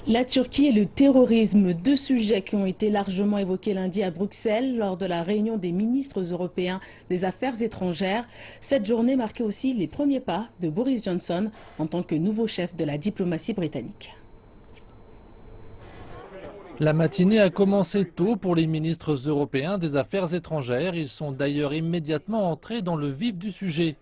La Turquie et le terrorisme, deux sujets qui ont été largement évoqués lundi à Bruxelles lors de la réunion des ministres européens des Affaires étrangères. Cette journée marquait aussi les premiers pas de Boris Johnson en tant que nouveau chef de la diplomatie britannique. La matinée a commencé tôt pour les ministres européens des Affaires étrangères. Ils sont d'ailleurs immédiatement entrés dans le vif du sujet.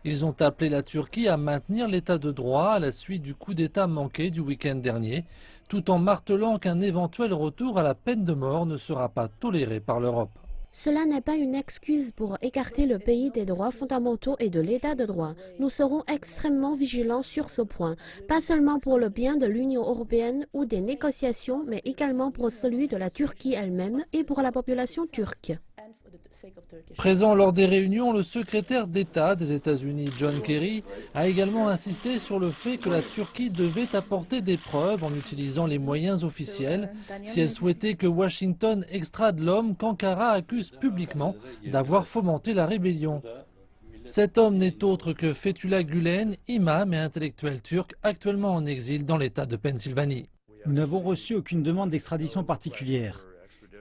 Ils ont appelé la Turquie à maintenir l'état de droit à la suite du coup d'État manqué du week-end dernier, tout en martelant qu'un éventuel retour à la peine de mort ne sera pas toléré par l'Europe. Cela n'est pas une excuse pour écarter le pays des droits fondamentaux et de l'état de droit. Nous serons extrêmement vigilants sur ce point, pas seulement pour le bien de l'Union européenne ou des négociations, mais également pour celui de la Turquie elle-même et pour la population turque. Présent lors des réunions, le secrétaire d'État des États-Unis, John Kerry, a également insisté sur le fait que la Turquie devait apporter des preuves en utilisant les moyens officiels si elle souhaitait que Washington extrade l'homme qu'Ankara accuse publiquement d'avoir fomenté la rébellion. Cet homme n'est autre que Fethullah Gülen, imam et intellectuel turc actuellement en exil dans l'État de Pennsylvanie. Nous n'avons reçu aucune demande d'extradition particulière.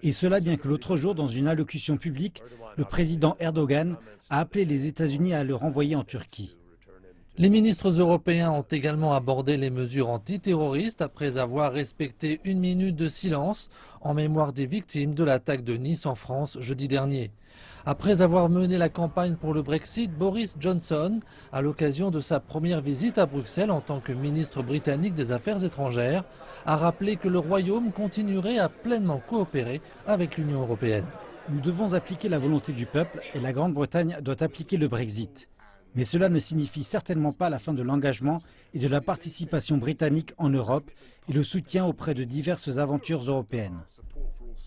Et cela bien que l'autre jour, dans une allocution publique, le président Erdogan a appelé les États-Unis à le renvoyer en Turquie. Les ministres européens ont également abordé les mesures antiterroristes après avoir respecté une minute de silence en mémoire des victimes de l'attaque de Nice en France jeudi dernier. Après avoir mené la campagne pour le Brexit, Boris Johnson, à l'occasion de sa première visite à Bruxelles en tant que ministre britannique des Affaires étrangères, a rappelé que le Royaume continuerait à pleinement coopérer avec l'Union européenne. Nous devons appliquer la volonté du peuple et la Grande-Bretagne doit appliquer le Brexit. Mais cela ne signifie certainement pas la fin de l'engagement et de la participation britannique en Europe et le soutien auprès de diverses aventures européennes.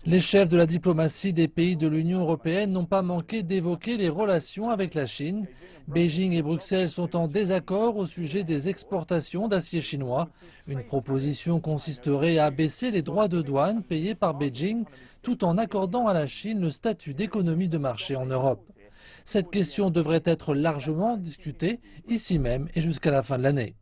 Les chefs de la diplomatie des pays de l'Union européenne n'ont pas manqué d'évoquer les relations avec la Chine. Beijing et Bruxelles sont en désaccord au sujet des exportations d'acier chinois. Une proposition consisterait à baisser les droits de douane payés par Beijing tout en accordant à la Chine le statut d'économie de marché en Europe. Cette question devrait être largement discutée ici même et jusqu'à la fin de l'année.